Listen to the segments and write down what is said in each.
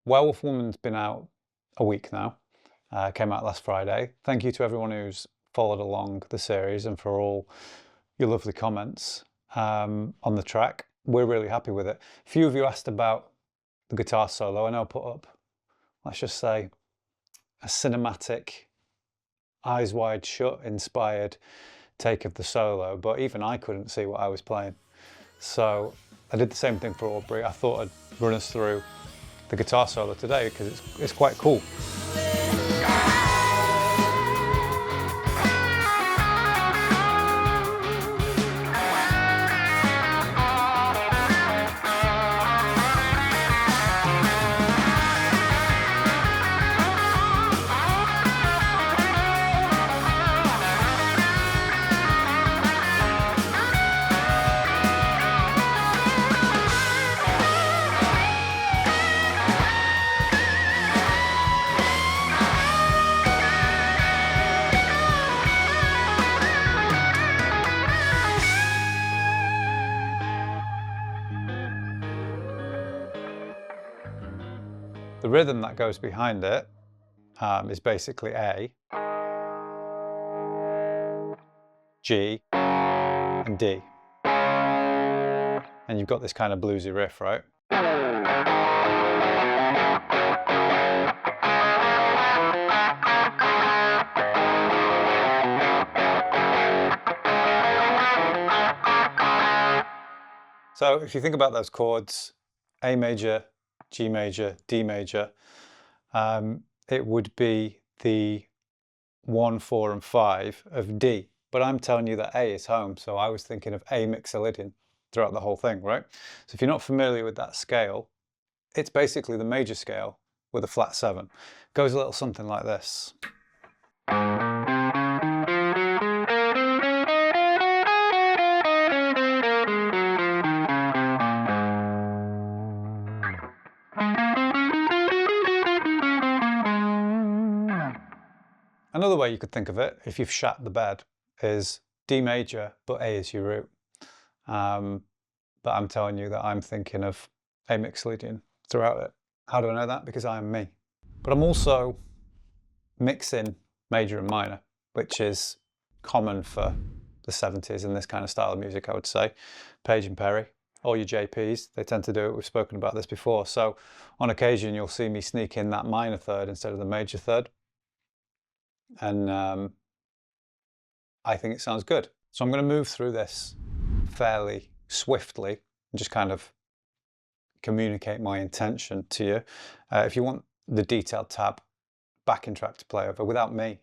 Werewolf Woman's been out a week now. Came out last Friday. Thank you to everyone who's followed along the series and for all your lovely comments on the track. We're really happy with it. A few of you asked about the guitar solo. I know I put up, let's just say, a cinematic, eyes wide shut inspired take of the solo, but even I couldn't see what I was playing. So I did the same thing for Aubrey. I thought I'd run us through the guitar solo today because it's quite cool. The rhythm that goes behind it is basically A, G, and D. And you've got this kind of bluesy riff, right? So if you think about those chords, A major, G major, D major, it would be the 1, 4 and 5 of D. But I'm telling you that A is home, so I was thinking of A mixolydian throughout the whole thing, right? So if you're not familiar with that scale, it's basically the major scale with a flat 7. It goes a little something like this. Another way you could think of it, if you've shat the bed, is D major, but A is your root. But I'm telling you that I'm thinking of A mixolydian throughout it. How do I know that? Because I am me. But I'm also mixing major and minor, which is common for the 70s and this kind of style of music, I would say. Page and Perry, all your JPs, they tend to do it. We've spoken about this before. So on occasion, you'll see me sneak in that minor third instead of the major third. And I think it sounds good. So I'm going to move through this fairly swiftly and just kind of communicate my intention to you. If you want the detailed tab backing track to play over without me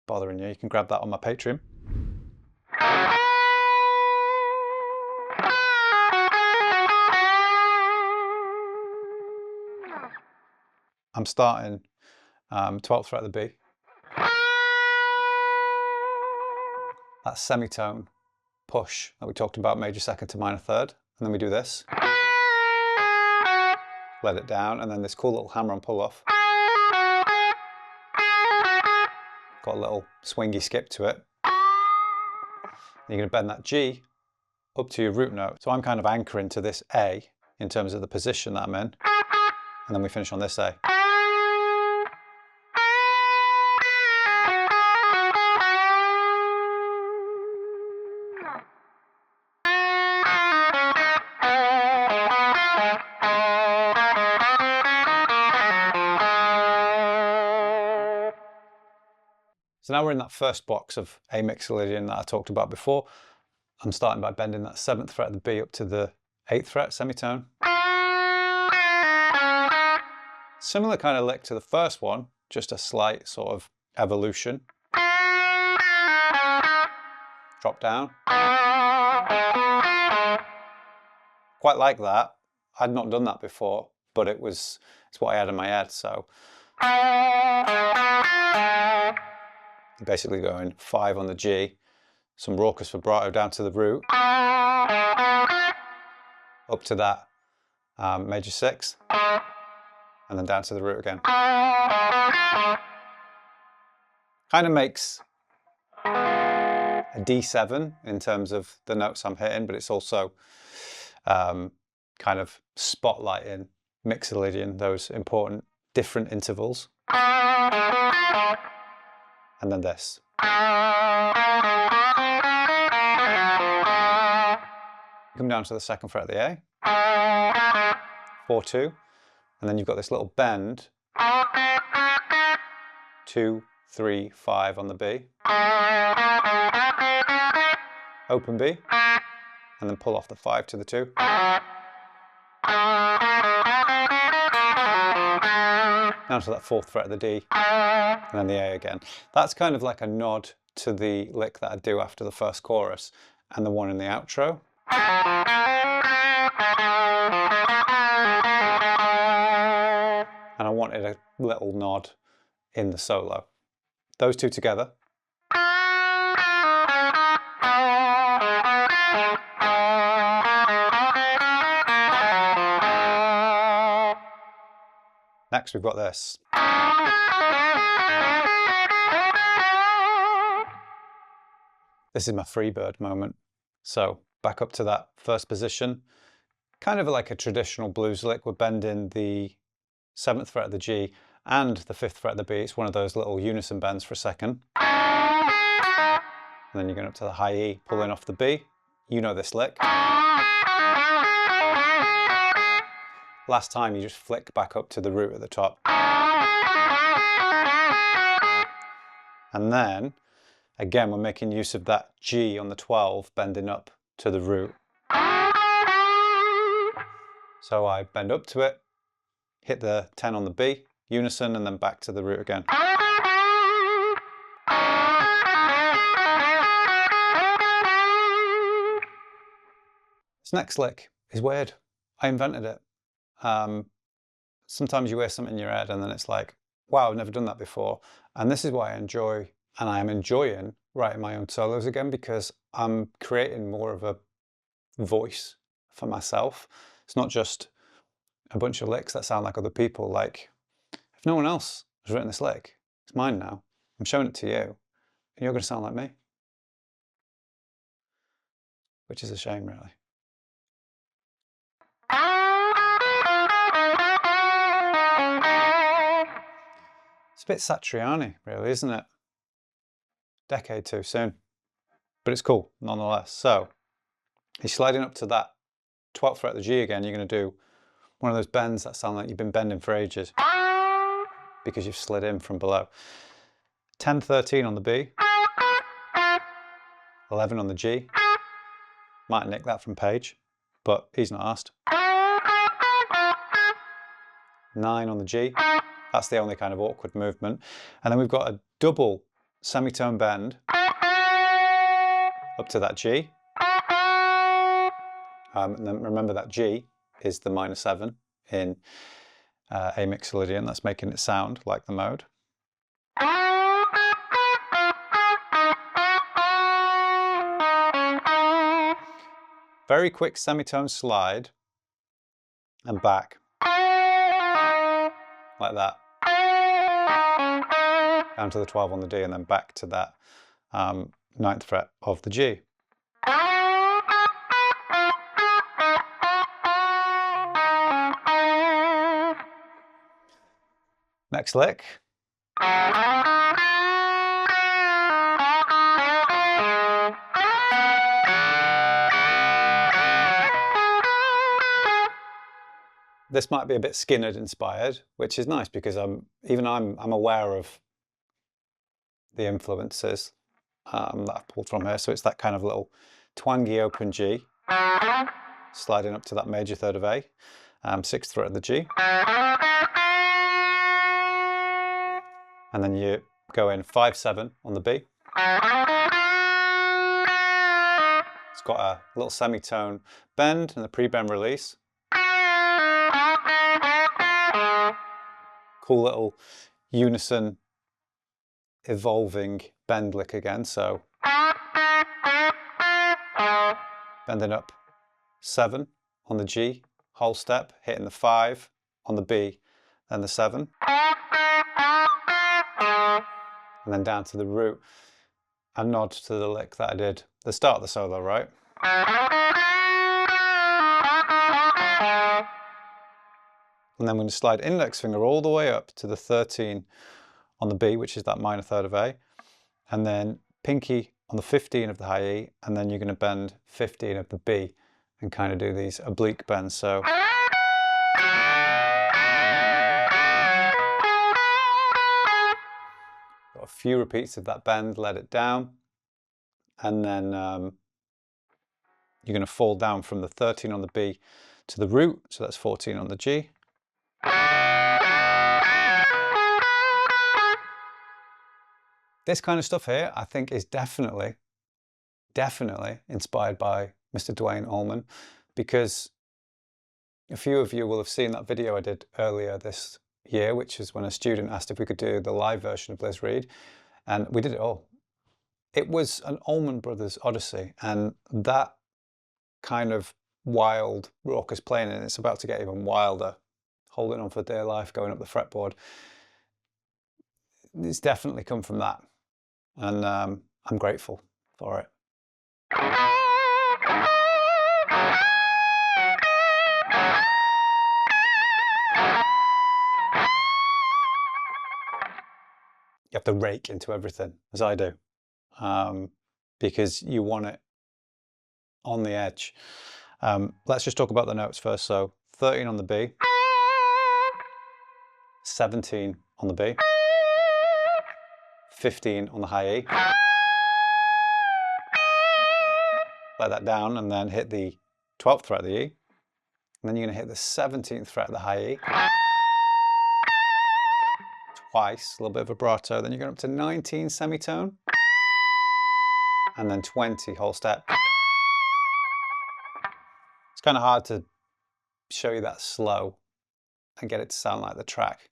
bothering you, you can grab that on my Patreon. I'm starting 12th fret of the B. That semitone push that we talked about, major second to minor third, and then we do this. Let it down, and then this cool little hammer on pull off. Got a little swingy skip to it. You're going to bend that G up to your root note. So I'm kind of anchoring to this A in terms of the position that I'm in, and then we finish on this A. So now we're in that first box of A mixolydian that I talked about before. I'm starting by bending that 7th fret of the B up to the 8th fret semitone. Similar kind of lick to the first one, just a slight sort of evolution. Drop down. Quite like that. I'd not done that before, but it's what I had in my head, so. Basically going 5 on the G, some raucous vibrato down to the root, up to that major 6, and then down to the root again. Kind of makes a D7 in terms of the notes I'm hitting, but it's also kind of spotlighting mixolydian, those important different intervals. And then this. Come down to the 2nd fret of the A, 4-2, and then you've got this little bend, 2, 3, 5 on the B, open B, and then pull off the 5 to the 2. Down to that 4th fret of the D, and then the A again. That's kind of like a nod to the lick that I do after the first chorus and the one in the outro. And I wanted a little nod in the solo. Those two together. Next we've got this. This is my Freebird moment. So back up to that first position. Kind of like a traditional blues lick. We're bending the 7th fret of the G and the 5th fret of the B. It's one of those little unison bends for a second. And then you're going up to the high E, pulling off the B. You know this lick. Last time you just flick back up to the root at the top. And then, again, we're making use of that G on the 12, bending up to the root. So I bend up to it, hit the 10 on the B, unison, and then back to the root again. This next lick is weird. I invented it. Sometimes you hear something in your head and then it's like, wow, I've never done that before. And this is why I enjoy, and I am enjoying writing my own solos again, because I'm creating more of a voice for myself. It's not just a bunch of licks that sound like other people. Like, if no one else has written this lick, it's mine now. I'm showing it to you, and you're going to sound like me. Which is a shame, really. It's a bit Satriani, really, isn't it? Decade too soon. But it's cool, nonetheless. So, you're sliding up to that 12th fret of the G again. You're going to do one of those bends that sound like you've been bending for ages because you've slid in from below. 10, 13 on the B, 11 on the G. Might nick that from Page, but he's not asked. 9 on the G. That's the only kind of awkward movement. And then we've got a double semitone bend up to that G. And then remember that G is the minor 7 in A mixolydian. That's making it sound like the mode. Very quick semitone slide and back. Like that. Down to the 12 on the D and then back to that 9th fret of the G. Next lick. This might be a bit Skinnerd inspired, which is nice because I'm aware of the influences that I've pulled from here. So it's that kind of little twangy open G, sliding up to that major 3rd of A, 6th fret of the G. And then you go in 5-7 on the B. It's got a little semitone bend and a pre-bend release. Cool little unison evolving bend lick again. So bending up 7 on the G, whole step, hitting the 5 on the B, then the 7. And then down to the root. A nod to the lick that I did the start of the solo, right? And then we're going to slide index finger all the way up to the 13 on the B, which is that minor third of A. And then pinky on the 15 of the high E, and then you're going to bend 15 of the B and kind of do these oblique bends. So got a few repeats of that bend, let it down, and then you're going to fall down from the 13 on the B to the root, so that's 14 on the G. This kind of stuff here, I think, is definitely inspired by Mr. Dwayne Allman, because a few of you will have seen that video I did earlier this year, which is when a student asked if we could do the live version of Liz Reed, and we did it all. It was an Allman Brothers odyssey, and that kind of wild, raucous playing, and it's about to get even wilder, holding on for dear life, going up the fretboard. It's definitely come from that, and I'm grateful for it. You have to rake into everything, as I do, because you want it on the edge. Let's just talk about the notes first. So 13 on the B, 17 on the B, 15 on the high E. Let that down and then hit the 12th fret of the E. And then you're going to hit the 17th fret of the high E. Twice, a little bit of vibrato. Then you're going up to 19 semitone. And then 20 whole step. It's kind of hard to show you that slow and get it to sound like the track.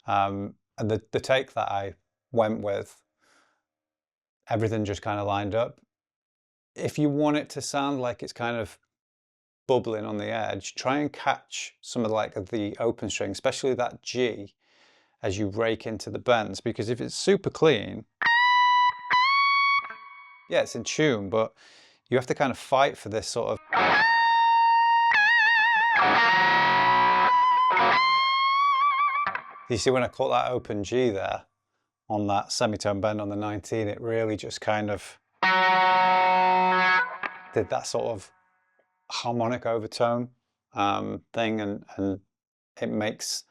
And the take that I went with, everything just kind of lined up. If you want it to sound like it's kind of bubbling on the edge, try and catch some of like the open string, especially that G, as you rake into the bends, because if it's super clean, yeah, it's in tune, but you have to kind of fight for this sort of. You see when I caught that open G there on that semitone bend on the 19, it really just kind of did that sort of harmonic overtone thing, and it makes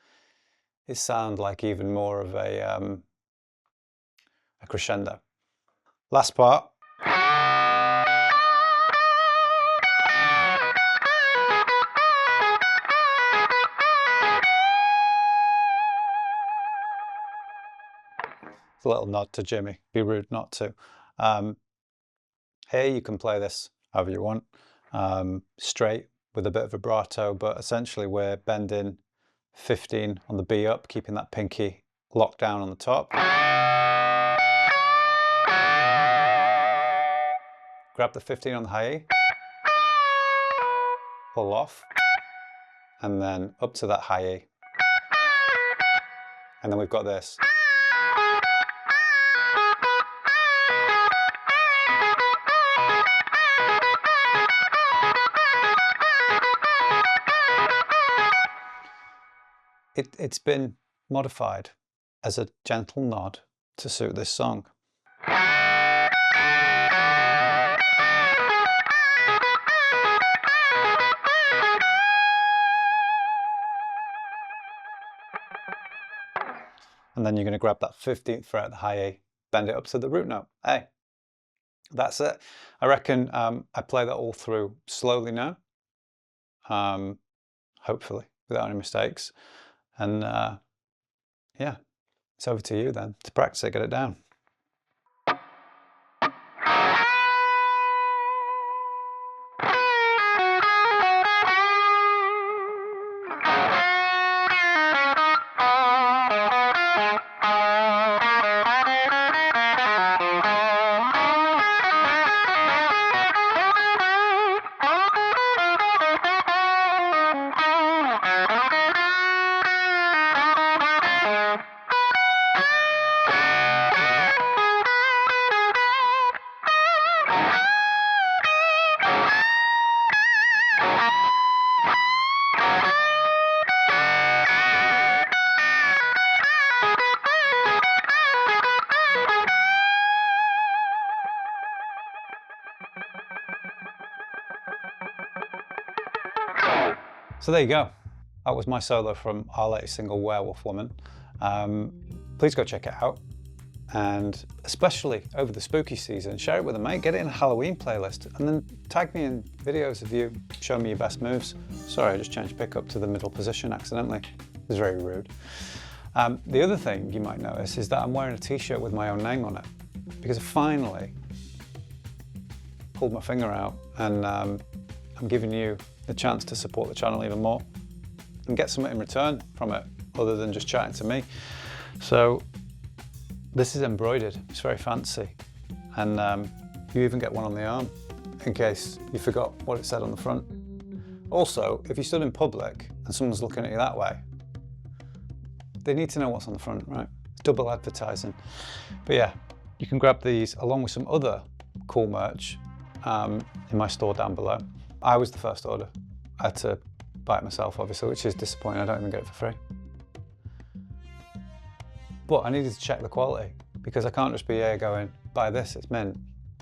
it sound like even more of a crescendo. Last part. It's a little nod to Jimmy, be rude not to. Here you can play this however you want, straight with a bit of vibrato, but essentially we're bending 15 on the B up, keeping that pinky locked down on the top. Grab the 15 on the high E, pull off, and then up to that high E. And then we've got this. It's been modified as a gentle nod to suit this song. And then you're going to grab that 15th fret at the high E, bend it up to the root note, A. That's it. I reckon I play that all through slowly now, hopefully without any mistakes. And yeah, it's over to you then to practice it, get it down. So there you go. That was my solo from our latest single, Werewolf Woman. Please go check it out. And especially over the spooky season, share it with a mate, get it in a Halloween playlist, and then tag me in videos of you showing me your best moves. Sorry, I just changed pickup to the middle position accidentally. It was very rude. The other thing you might notice is that I'm wearing a t-shirt with my own name on it, because I finally pulled my finger out and I'm giving you the chance to support the channel even more and get something in return from it other than just chatting to me. So this is embroidered, it's very fancy, and you even get one on the arm in case you forgot what it said on the front. Also, if you stood in public and someone's looking at you that way, they need to know what's on the front, right? It's double advertising. But yeah, you can grab these along with some other cool merch in my store down below. I was the first order. I had to buy it myself, obviously, which is disappointing. I don't even get it for free. But I needed to check the quality, because I can't just be here going, buy this, it's mint,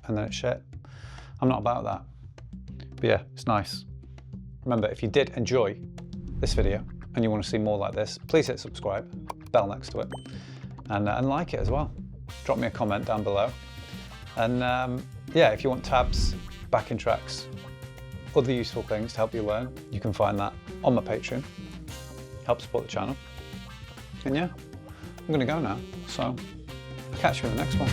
and then it's shit. I'm not about that. But yeah, it's nice. Remember, if you did enjoy this video and you want to see more like this, please hit subscribe, bell next to it, and like it as well. Drop me a comment down below. And yeah, if you want tabs, backing tracks, other useful things to help you learn, you can find that on my Patreon. Help support the channel. And yeah, I'm gonna go now, so I'll catch you in the next one.